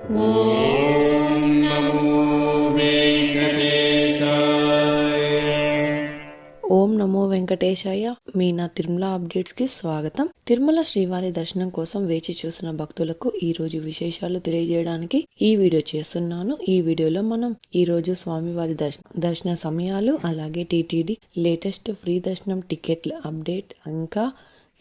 ఓం నమో వెంకటేశాయ. ఓం నమో వెంకటేశాయ. మీ నా తిరుమల అప్డేట్స్ కి స్వాగతం. తిరుమల శ్రీవారి దర్శనం కోసం వేచి చూసిన భక్తులకు ఈ రోజు విశేషాలు తెలియజేయడానికి ఈ వీడియో చేస్తున్నాను. ఈ వీడియోలో మనం ఈ రోజు స్వామివారి దర్శన సమయాలు, అలాగే టీటీడీ లేటెస్ట్ ఫ్రీ దర్శనం టికెట్ల అప్డేట్, ఇంకా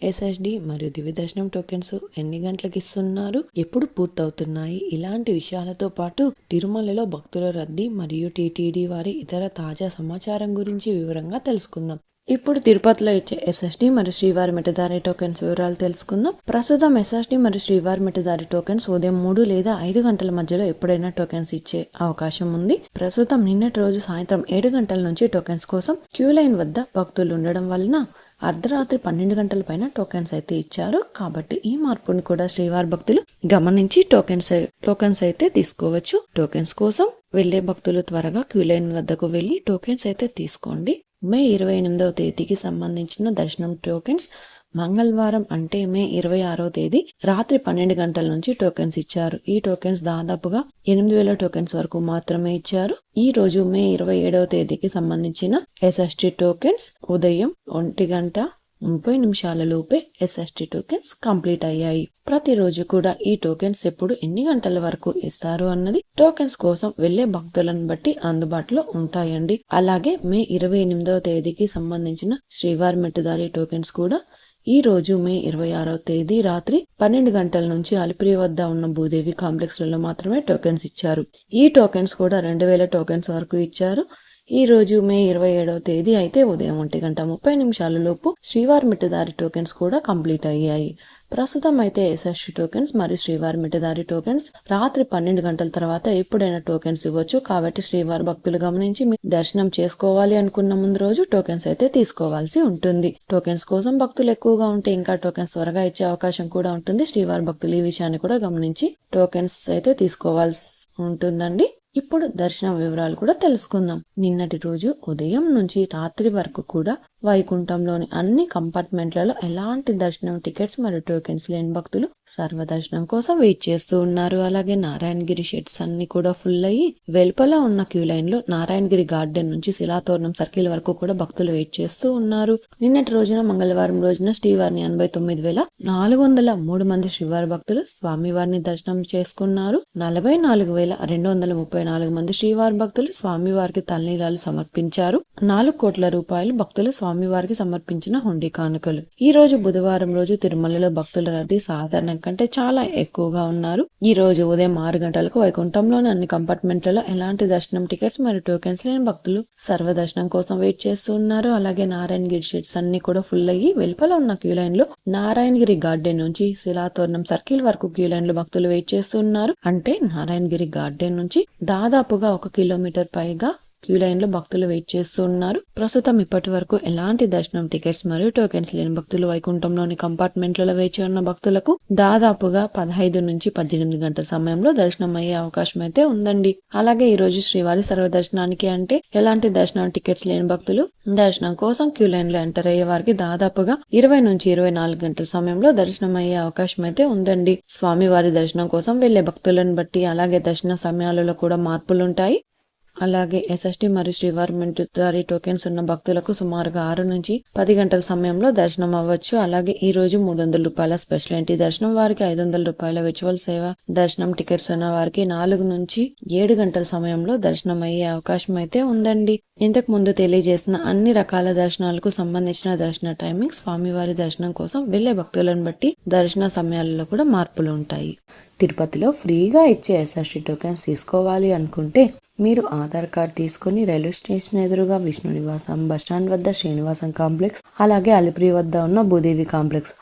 ఎస్ఎస్డి మరియు దివ్య దర్శనం టోకెన్స్ ఎన్ని గంటలకు ఇస్తున్నారు, ఎప్పుడు పూర్తవుతున్నాయి, ఇలాంటి విషయాలతో పాటు తిరుమలలో భక్తుల రద్దీ మరియు టీటీడీ వారి ఇతర తాజా సమాచారం గురించి వివరంగా తెలుసుకుందాం. ఇప్పుడు తిరుపతిలో ఇచ్చే ఎస్ఎస్డి మరియు శ్రీవారి మెట్టదారి టోకెన్స్ వివరాలు తెలుసుకుందాం. ప్రస్తుతం ఎస్ఎస్డి మరియు శ్రీవారి మెట్టదారి టోకెన్స్ ఉదయం 3 లేదా 5 గంటల మధ్యలో ఎప్పుడైనా టోకెన్స్ ఇచ్చే అవకాశం ఉంది. ప్రస్తుతం నిన్నటి రోజు సాయంత్రం 7 గంటల నుంచి టోకెన్స్ కోసం క్యూ లైన్ వద్ద భక్తులు ఉండడం వలన అర్ధరాత్రి 12 గంటల పైన టోకెన్స్ అయితే ఇచ్చారు. కాబట్టి ఈ మార్పును కూడా శ్రీవారి భక్తులు గమనించి టోకెన్స్ అయితే తీసుకోవచ్చు. టోకెన్స్ కోసం వెళ్లే భక్తులు త్వరగా క్యూ లైన్ వద్దకు వెళ్లి టోకెన్స్ అయితే తీసుకోండి. మే 28వ తేదీకి సంబంధించిన దర్శనం టోకెన్స్ మంగళవారం అంటే మే 26వ తేదీ రాత్రి 12 గంటల నుంచి టోకెన్స్ ఇచ్చారు. ఈ టోకెన్స్ దాదాపుగా 8,000 టోకెన్స్ వరకు మాత్రమే ఇచ్చారు. ఈ రోజు మే 27వ తేదీకి సంబంధించిన ఎస్ఎస్టీ టోకెన్స్ ఉదయం 1:30 లోపే ఎస్ఎస్టీ టోకెన్స్ కంప్లీట్ అయ్యాయి. ప్రతిరోజు కూడా ఈ టోకెన్స్ ఎప్పుడు ఎన్ని గంటల వరకు ఇస్తారు అన్నది టోకెన్స్ కోసం వెళ్లే భక్తులను బట్టి అందుబాటులో ఉంటాయండి. అలాగే మే 28వ తేదీకి సంబంధించిన శ్రీవారి మెట్టుదారి టోకెన్స్ కూడా ఈ రోజు మే 26వ తేదీ రాత్రి 12 గంటల నుంచి అలిపిరి వద్ద ఉన్న భూదేవి కాంప్లెక్స్ లలో మాత్రమే టోకెన్స్ ఇచ్చారు. ఈ టోకెన్స్ కూడా 2,000 టోకెన్స్ వరకు ఇచ్చారు. ఈ రోజు మే 27వ తేదీ అయితే ఉదయం 1:30 లోపు శ్రీవారి మెట్టదారి టోకెన్స్ కూడా కంప్లీట్ అయ్యాయి. ప్రస్తుతం అయితే ఎస్ఎస్టీ టోకెన్స్ మరియు శ్రీవారి మెట్టదారి టోకెన్స్ రాత్రి 12 గంటల తర్వాత ఎప్పుడైనా టోకెన్స్ ఇవ్వచ్చు. కాబట్టి శ్రీవారి భక్తులు గమనించి మీ దర్శనం చేసుకోవాలి అనుకున్న ముందు రోజు టోకెన్స్ అయితే తీసుకోవాల్సి ఉంటుంది. టోకెన్స్ కోసం భక్తులు ఎక్కువగా ఉంటే ఇంకా టోకెన్స్ త్వరగా ఇచ్చే అవకాశం కూడా ఉంటుంది. శ్రీవారి భక్తులు ఈ విషయాన్ని కూడా గమనించి టోకెన్స్ అయితే తీసుకోవాల్సి ఉంటుందండి. ఇప్పుడు దర్శనం వివరాలు కూడా తెలుసుకుందాం. నిన్నటి రోజు ఉదయం నుంచి రాత్రి వరకు కూడా వైకుంఠంలోని అన్ని కంపార్ట్మెంట్లలో ఎలాంటి దర్శనం టికెట్స్ మరియు టోకెన్స్ లేని భక్తులు సర్వదర్శనం కోసం వెయిట్ చేస్తూ ఉన్నారు. అలాగే నారాయణగిరి షెడ్స్ అన్ని కూడా ఫుల్ అయ్యి వెలుపల ఉన్న క్యూ లైన్ లో నారాయణగిరి గార్డెన్ నుంచి శిలాతోరణం సర్కిల్ వరకు కూడా భక్తులు వెయిట్ చేస్తూ ఉన్నారు. నిన్నటి రోజున మంగళవారం రోజున శ్రీవారిని 89,403 మంది శ్రీవారి భక్తులు స్వామివారిని దర్శనం చేసుకున్నారు. 44,234 మంది శ్రీవారి భక్తులు స్వామివారికి తలనీలాలు సమర్పించారు. 4 కోట్ల రూపాయలు భక్తులు స్వామివారికి సమర్పించిన హుండీ కానుకలు. ఈ రోజు బుధవారం రోజు తిరుమలలో భక్తుల రద్దీ సాధారణం కంటే చాలా ఎక్కువగా ఉన్నారు. ఈ రోజు ఉదయం 6 గంటలకు వైకుంఠంలోని అన్ని కంపార్ట్మెంట్లలో ఎలాంటి దర్శనం టికెట్స్ మరియు టోకెన్స్ లేని భక్తులు సర్వదర్శనం కోసం వెయిట్ చేస్తూ ఉన్నారు. అలాగే నారాయణగిరి షెడ్స్ అన్ని కూడా ఫుల్ అయ్యి వెలుపల ఉన్న క్యూ లైన్ లో నారాయణగిరి గార్డెన్ నుంచి శిలాతోరణం సర్కిల్ వరకు క్యూ లైన్ లో భక్తులు వెయిట్ చేస్తూ ఉన్నారు. అంటే నారాయణగిరి గార్డెన్ నుంచి దాదాపుగా 1 కిలోమీటర్ పైగా క్యూ లైన్ లో భక్తులు వెయిట్ చేస్తూ ఉన్నారు. ప్రస్తుతం ఇప్పటి వరకు ఎలాంటి దర్శనం టికెట్స్ మరియు టోకెన్స్ లేని భక్తులు వైకుంఠంలోని కంపార్ట్మెంట్లలో వేచి ఉన్న భక్తులకు దాదాపుగా 15 నుంచి 18 గంటల సమయంలో దర్శనం అయ్యే అవకాశం అయితే ఉందండి. అలాగే ఈ రోజు శ్రీవారి సర్వదర్శనానికి అంటే ఎలాంటి దర్శనం టికెట్స్ లేని భక్తులు దర్శనం కోసం క్యూ లైన్ లో ఎంటర్ అయ్యే వారికి దాదాపుగా 20 నుంచి 24 గంటల సమయంలో దర్శనం అయ్యే అవకాశం అయితే ఉందండి. స్వామివారి దర్శనం కోసం వెళ్లే భక్తులను బట్టి అలాగే దర్శన సమయాలలో కూడా మార్పులుంటాయి. అలాగే ఎస్ఎస్టీ మరియు శ్రీవారి మెట్టుదారి టోకెన్స్ ఉన్న భక్తులకు సుమారుగా 6 నుంచి 10 గంటల సమయంలో దర్శనం అవ్వచ్చు. అలాగే ఈ రోజు 300 రూపాయల స్పెషల్ ఎంట్రీ దర్శనం వారికి, 500 రూపాయల విచువల్ సేవ దర్శనం టికెట్స్ ఉన్న వారికి 4 నుంచి 7 గంటల సమయంలో దర్శనం అయ్యే అవకాశం అయితే ఉందండి. ఇంతకు ముందు తెలియజేసిన అన్ని రకాల దర్శనాలకు సంబంధించిన దర్శన టైమింగ్ స్వామివారి దర్శనం కోసం వెళ్లే భక్తులను బట్టి దర్శన సమయాలలో కూడా మార్పులు ఉంటాయి. తిరుపతిలో ఫ్రీగా ఇచ్చే ఎస్ఎస్టీ టోకెన్స్ తీసుకోవాలి అనుకుంటే మీరు ఆధార్ కార్డ్ తీసుకుని రైల్వే స్టేషన్ ఎదురుగా విష్ణు నివాసం, బస్టాండ్ వద్ద శ్రీనివాసం కాంప్లెక్స్, అలాగే అలిపిరి వద్ద ఉన్న భూదేవి కాంప్లెక్స్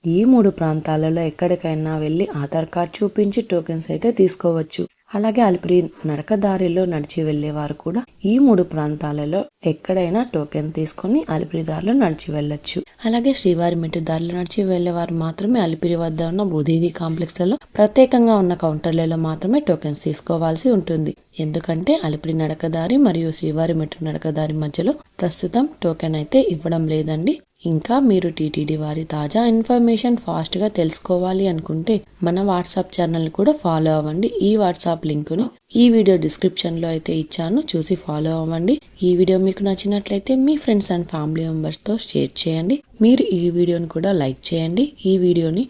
ఈ 3 ప్రాంతాలలో ఎక్కడికైనా వెళ్లి ఆధార్ కార్డ్ చూపించి టోకెన్స్ అయితే తీసుకోవచ్చు. అలాగే అలిపిరి నడకదారిలో నడిచి వెళ్లేవారు కూడా ఈ 3 ప్రాంతాలలో ఎక్కడైనా టోకెన్ తీసుకుని అలిపిరి దారిలో నడిచి వెళ్ళొచ్చు. అలాగే శ్రీవారి మెట్టు దారిలో నడిచి వెళ్లేవారు మాత్రమే అలిపిరి వద్ద ఉన్న భూదేవి కాంప్లెక్స్ లలో ప్రత్యేకంగా ఉన్న కౌంటర్లలో మాత్రమే టోకెన్స్ తీసుకోవాల్సి ఉంటుంది. ఎందుకంటే అలిపిరి నడకదారి మరియు శ్రీవారి మెట్టు నడకదారి మధ్యలో ప్రస్తుతం టోకెన్ అయితే ఇవ్వడం లేదండి. ఇంకా మీరు టీటీడీ వారి తాజా ఇన్ఫర్మేషన్ ఫాస్ట్గా తెలుసుకోవాలి అనుకుంటే మన వాట్సాప్ ఛానల్ కూడా ఫాలో అవ్వండి. ఈ వాట్సాప్ లింకుని ఈ వీడియో డిస్క్రిప్షన్లో అయితే ఇచ్చాను, చూసి ఫాలో అవ్వండి. ఈ వీడియో మీకు నచ్చినట్లయితే మీ ఫ్రెండ్స్ అండ్ ఫ్యామిలీ మెంబర్స్తో షేర్ చేయండి. మీరు ఈ వీడియోని కూడా లైక్ చేయండి. ఈ వీడియోని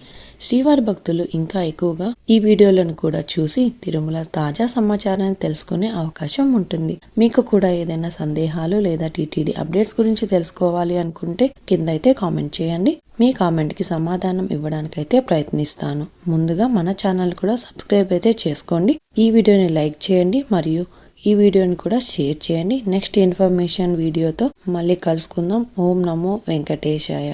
శ్రీవారి భక్తులు ఇంకా ఎక్కువగా ఈ వీడియోలను కూడా చూసి తిరుమల తాజా సమాచారాన్ని తెలుసుకునే అవకాశం ఉంటుంది. మీకు కూడా ఏదైనా సందేహాలు లేదా టీటీడీ అప్డేట్స్ గురించి తెలుసుకోవాలి అనుకుంటే కింద అయితే కామెంట్ చేయండి. మీ కామెంట్కి సమాధానం ఇవ్వడానికైతే ప్రయత్నిస్తాను. ముందుగా మన ఛానల్ కూడా సబ్స్క్రైబ్ అయితే చేసుకోండి. ఈ వీడియోని లైక్ చేయండి మరియు ఈ వీడియోని కూడా షేర్ చేయండి. నెక్స్ట్ ఇన్ఫర్మేషన్ వీడియోతో మళ్ళీ కలుసుకుందాం. ఓం నమో వెంకటేశాయ.